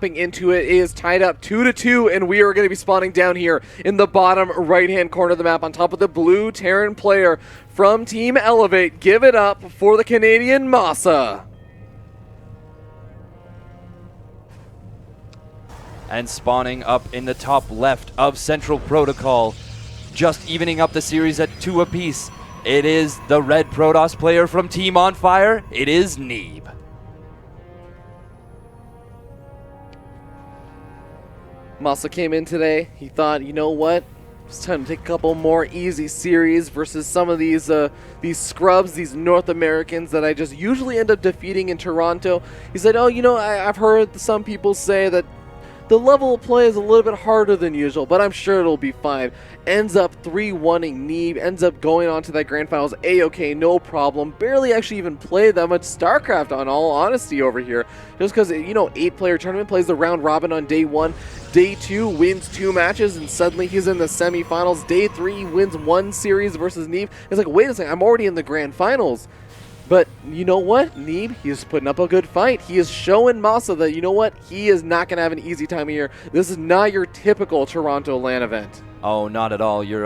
Into it is tied up 2-2, and we are going to be spawning down here in the bottom right-hand corner of the map on top of the blue Terran player from Team Elevate. Give it up for the Canadian MaSa. And spawning up in the top left of Central Protocol, just evening up the series at 2 apiece. It is the red Protoss player from Team On Fire. It is Neeb. MaSa came in today. He thought, you know what? It's time to take a couple more easy series versus some of these scrubs, these North Americans that I just usually end up defeating in Toronto. He said, oh, you know, I've heard some people say that the level of play is a little bit harder than usual, but I'm sure it'll be fine. Ends up 3-1ing Neeb, ends up going on to that grand finals A-okay, no problem. Barely actually even played that much StarCraft, on all honesty, over here. Just because, you know, 8-player tournament, plays the round robin on day 1. Day 2, wins 2 matches, and suddenly he's in the semifinals. Day 3, wins 1 series versus Neeb. It's like, wait a second, I'm already in the grand finals. But you know what? Neeb, he is putting up a good fight. He is showing MaSa that, you know what? He is not going to have an easy time here. This is not your typical Toronto LAN event. Oh, not at all. You're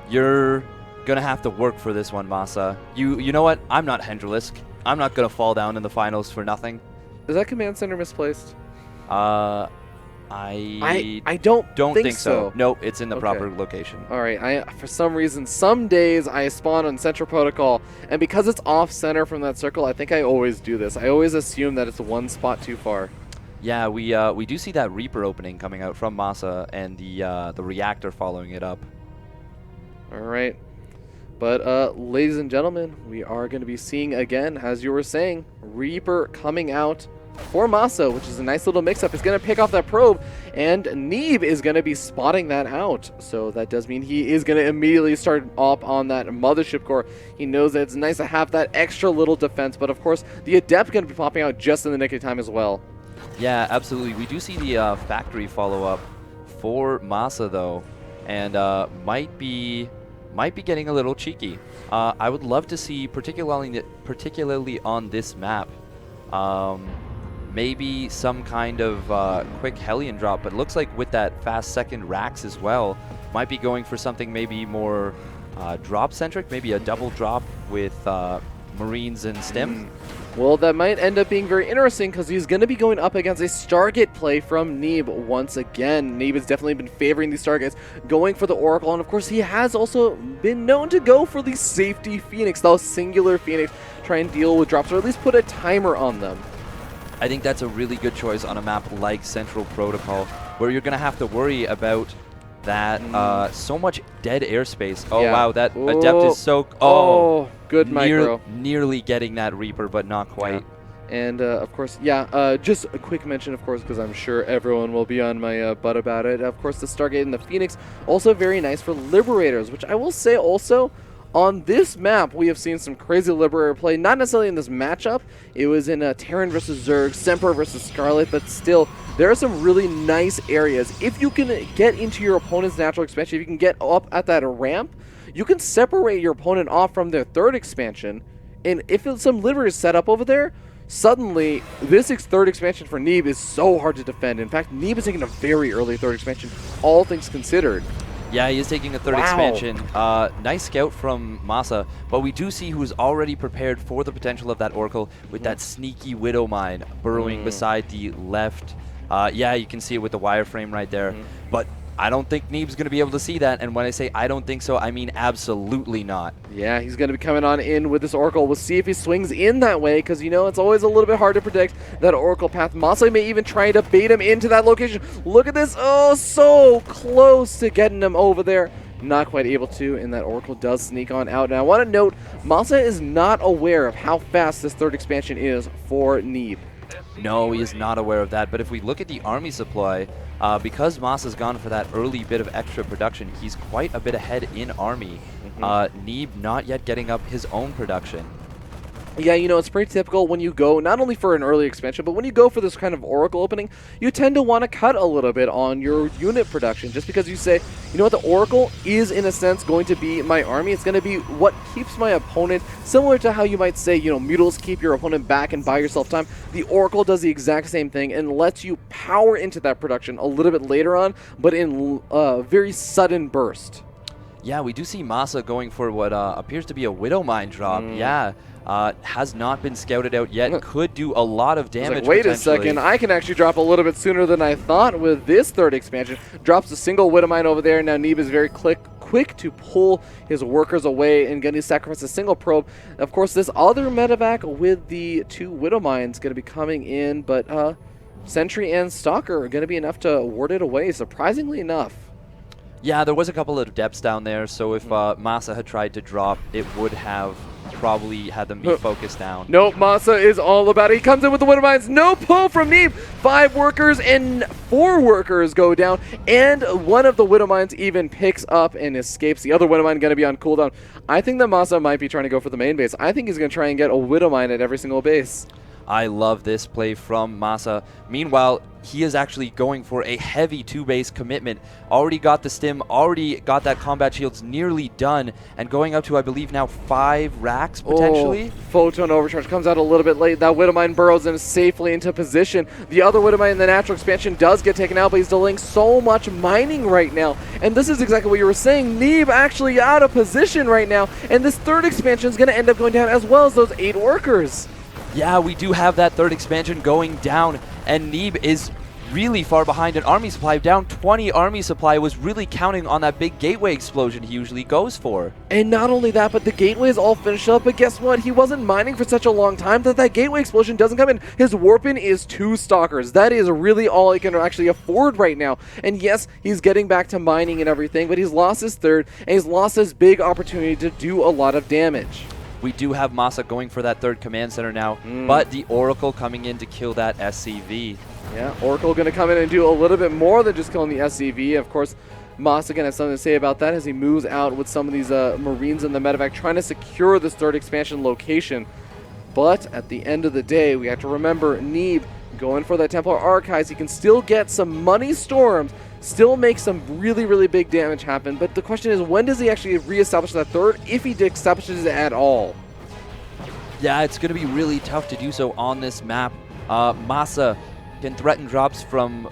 going to have to work for this one, MaSa. You know what? I'm not Hendrilisk. I'm not going to fall down in the finals for nothing. Is that command center misplaced? I don't think so. Nope, it's in the proper location. All right. For some reason, some days I spawn on Central Protocol, and because it's off center from that circle, I think I always do this. I always assume that it's one spot too far. Yeah, we do see that Reaper opening coming out from MaSa and the reactor following it up. All right. But ladies and gentlemen, we are going to be seeing again, as you were saying, Reaper coming out for MaSa, which is a nice little mix-up. It's going to pick off that probe, and Neeb is going to be spotting that out. So that does mean he is going to immediately start up on that mothership core. He knows that it's nice to have that extra little defense, but of course, the Adept going to be popping out just in the nick of time as well. Yeah, absolutely. We do see the factory follow-up for MaSa, though, and might be getting a little cheeky. I would love to see, particularly on this map, maybe some kind of quick Hellion drop, but it looks like with that fast second racks as well, might be going for something maybe more drop-centric, maybe a double drop with Marines and Stim. Well, that might end up being very interesting because he's going to be going up against a Stargate play from Neeb once again. Neeb has definitely been favoring these Stargates, going for the Oracle, and of course he has also been known to go for the safety Phoenix, the singular Phoenix, try and deal with drops or at least put a timer on them. I think that's a really good choice on a map like Central Protocol, where you're going to have to worry about that so much dead airspace. Oh, yeah. Wow, that Adept is so... Oh, good micro. Nearly getting that Reaper, but not quite. Yeah. And, of course, just a quick mention, of course, because I'm sure everyone will be on my butt about it. Of course, the Stargate and the Phoenix, also very nice for Liberators, which I will say also... On this map, we have seen some crazy Liberator play, not necessarily in this matchup. It was in Terran versus Zerg, Semper versus Scarlet, but still, there are some really nice areas. If you can get into your opponent's natural expansion, if you can get up at that ramp, you can separate your opponent off from their third expansion, and if some Liberators set up over there, suddenly, this third expansion for Neeb is so hard to defend. In fact, Neeb is taking a very early third expansion, all things considered. Yeah, he is taking a third expansion. Nice scout from MaSa, but we do see who's already prepared for the potential of that Oracle with that sneaky Widow Mine burrowing beside the left. Yeah, you can see it with the wireframe right there, but I don't think Neeb's going to be able to see that, and when I say I don't think so, I mean absolutely not. Yeah, he's going to be coming on in with this Oracle. We'll see if he swings in that way, because, you know, it's always a little bit hard to predict that Oracle path. MaSa may even try to bait him into that location. Look at this. Oh, so close to getting him over there. Not quite able to, and that Oracle does sneak on out. Now, I want to note, MaSa is not aware of how fast this third expansion is for Neeb. No, he is not aware of that, but if we look at the army supply, because MaSa's gone for that early bit of extra production, he's quite a bit ahead in army. Neeb not yet getting up his own production. Yeah, you know, it's pretty typical when you go, not only for an early expansion, but when you go for this kind of Oracle opening, you tend to want to cut a little bit on your unit production, just because you say, you know what, the Oracle is, in a sense, going to be my army. It's going to be what keeps my opponent, similar to how you might say, you know, Mutals keep your opponent back and buy yourself time. The Oracle does the exact same thing and lets you power into that production a little bit later on, but in a very sudden burst. Yeah, we do see MaSa going for what appears to be a Widowmine drop. Yeah. Has not been scouted out yet. Could do a lot of damage. Like, wait a second, I can actually drop a little bit sooner than I thought with this third expansion. Drops a single Widowmine over there. Now Neeb is very quick to pull his workers away and going to sacrifice a single probe. Of course, this other medevac with the 2 Widowmines going to be coming in, but Sentry and Stalker are going to be enough to ward it away, surprisingly enough. Yeah, there was a couple of depths down there, so if MaSa had tried to drop, it would have probably had them be focused down. Nope, MaSa is all about it. He comes in with the Widowmines. No pull from Neeb. 5 workers and 4 workers go down, and one of the Widowmines even picks up and escapes. The other Widowmine going to be on cooldown. I think that MaSa might be trying to go for the main base. I think he's going to try and get a Widowmine at every single base. I love this play from MaSa. Meanwhile, he is actually going for a heavy 2-base commitment. Already got the stim, already got that combat shields nearly done, and going up to, I believe, now 5 racks potentially. Oh, Photon Overcharge comes out a little bit late. That Widowmine burrows in safely into position. The other Widowmine in the natural expansion does get taken out, but he's delaying so much mining right now. And this is exactly what you were saying. Neeb actually out of position right now, and this third expansion is going to end up going down as well as those 8 workers. Yeah, we do have that third expansion going down, and Neeb is really far behind in army supply. Down 20 army supply, was really counting on that big gateway explosion he usually goes for. And not only that, but the gateway is all finished up, but guess what? He wasn't mining for such a long time that gateway explosion doesn't come in. His warp-in is 2 Stalkers. That is really all he can actually afford right now. And yes, he's getting back to mining and everything, but he's lost his third, and he's lost his big opportunity to do a lot of damage. We do have MaSa going for that third command center now, but the Oracle coming in to kill that SCV. Yeah, Oracle going to come in and do a little bit more than just killing the SCV. Of course, MaSa going to have something to say about that as he moves out with some of these Marines in the medevac, trying to secure this third expansion location. But at the end of the day, we have to remember Neeb going for that Templar Archives. He can still get some money storms, still make some really, really big damage happen. But the question is, when does he actually reestablish that third, if he establishes it at all? Yeah, it's going to be really tough to do so on this map. MaSa can threaten drops from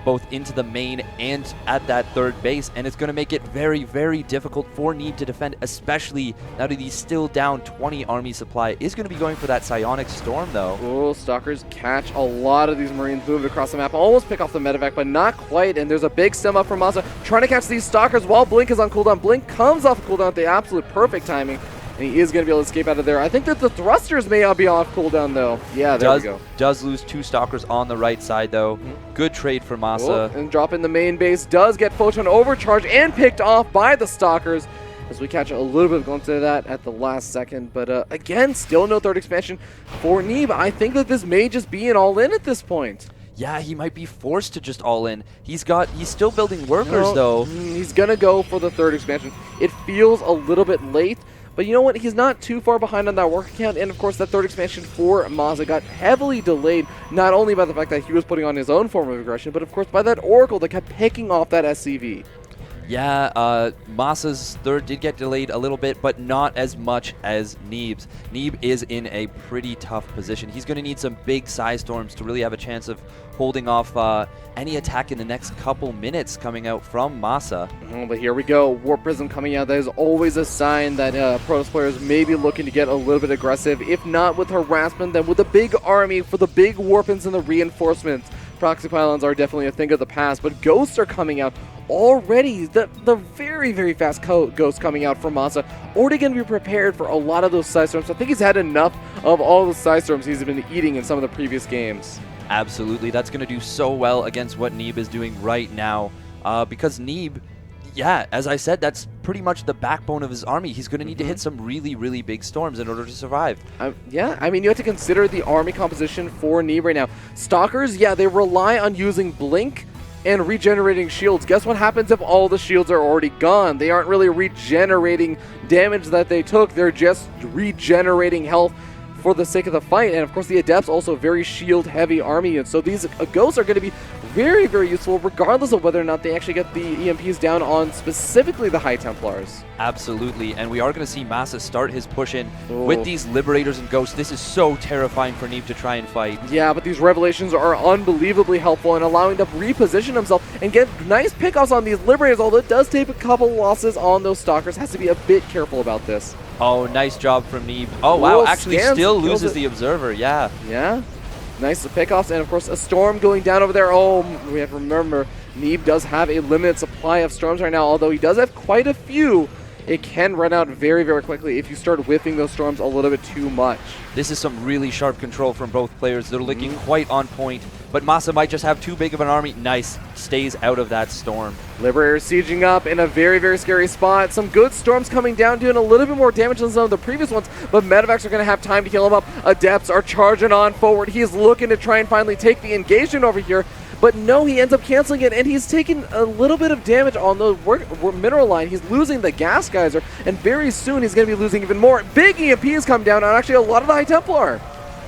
both into the main and at that third base, and it's going to make it very, very difficult for Neeb to defend, especially now that he's still down 20 army supply. Is going to be going for that Psionic Storm, though. Oh, Stalkers catch a lot of these Marines moved across the map. Almost pick off the medevac, but not quite, and there's a big stem up from MaSa, trying to catch these Stalkers while Blink is on cooldown. Blink comes off cooldown at the absolute perfect timing, and he is going to be able to escape out of there. I think that the thrusters may be off cooldown, though. Yeah, there we go. Does lose 2 Stalkers on the right side, though. Good trade for MaSa. Oh, and drop in the main base. Does get Photon Overcharge and picked off by the Stalkers, as we catch a little bit of glimpse of that at the last second. But again, still no third expansion for Neeb. I think that this may just be an all-in at this point. Yeah, he might be forced to just all in. He's still building workers, though. He's going to go for the third expansion. It feels a little bit late, but you know what? He's not too far behind on that work count, and of course that third expansion for MaSa got heavily delayed, not only by the fact that he was putting on his own form of aggression, but of course by that Oracle that kept picking off that SCV. Yeah, MaSa's third did get delayed a little bit, but not as much as Neeb's. Neeb is in a pretty tough position. He's going to need some big Psi Storms to really have a chance of holding off any attack in the next couple minutes coming out from MaSa. But here we go. Warp Prism coming out. That is always a sign that Protoss players may be looking to get a little bit aggressive. If not with harassment, then with a big army for the big Warpins and the reinforcements. Proxy pylons are definitely a thing of the past, but Ghosts are coming out already. The very, very fast Ghosts coming out from MaSa. Already going to be prepared for a lot of those Psi Storms. I think he's had enough of all the Psi Storms he's been eating in some of the previous games. Absolutely. That's going to do so well against what Neeb is doing right now. Because Neeb, yeah, as I said, that's pretty much the backbone of his army. He's going to need to hit some really, really big storms in order to survive. Yeah, I mean, you have to consider the army composition for Neeb right now. Stalkers, yeah, they rely on using Blink and regenerating shields. Guess what happens if all the shields are already gone? They aren't really regenerating damage that they took. They're just regenerating health for the sake of the fight. And of course, the Adepts also very shield-heavy army, and so these ghosts are going to be very, very useful, regardless of whether or not they actually get the EMPs down on specifically the High Templars. Absolutely, and we are going to see MaSa start his push in with these Liberators and Ghosts. This is so terrifying for Neeb to try and fight. Yeah, but these Revelations are unbelievably helpful in allowing to reposition himself and get nice pickoffs on these Liberators, although it does take a couple losses on those Stalkers. Has to be a bit careful about this. Oh, nice job from Neeb. Oh, wow, actually still loses the Observer, yeah. Yeah, nice pickoffs, and of course a Storm going down over there. Oh, we have to remember, Neeb does have a limited supply of Storms right now, although he does have quite a few. It can run out very, very quickly if you start whiffing those Storms a little bit too much. This is some really sharp control from both players. They're looking quite on point, but MaSa might just have too big of an army. Nice, stays out of that Storm. Liberator sieging up in a very, very scary spot. Some good Storms coming down, doing a little bit more damage than some of the previous ones, but Medevacs are going to have time to heal him up. Adepts are charging on forward. He's looking to try and finally take the engagement over here. But no, he ends up canceling it, and he's taking a little bit of damage on the mineral line. He's losing the gas geyser, and very soon he's going to be losing even more. Big EMPs come down on actually a lot of the High Templar.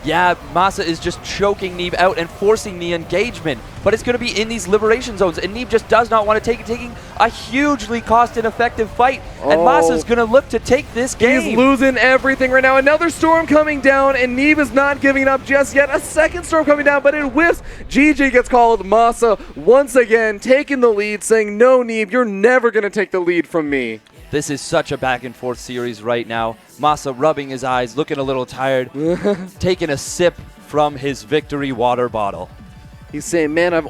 Yeah, MaSa is just choking Neeb out and forcing the engagement, but it's going to be in these liberation zones, and Neeb just does not want to take it, taking a hugely cost-ineffective fight, and MaSa's going to look to take this game. He's losing everything right now. Another Storm coming down, and Neeb is not giving up just yet. A second Storm coming down, but it whiffs. GG gets called. MaSa once again taking the lead, saying, no, Neeb, you're never going to take the lead from me. This is such a back-and-forth series right now. MaSa rubbing his eyes, looking a little tired, taking a sip from his victory water bottle. He's saying, man, I'm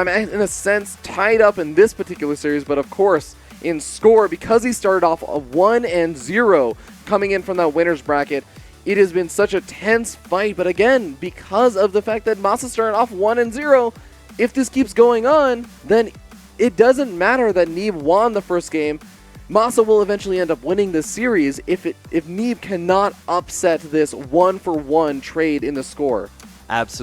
in a sense tied up in this particular series, but of course, in score, because he started off a 1-0 coming in from that winner's bracket, it has been such a tense fight. But again, because of the fact that MaSa started off 1-0, if this keeps going on, then it doesn't matter that Neeb won the first game. MaSa will eventually end up winning this series if Neeb cannot upset this 1-for-1 trade in the score. Absolutely.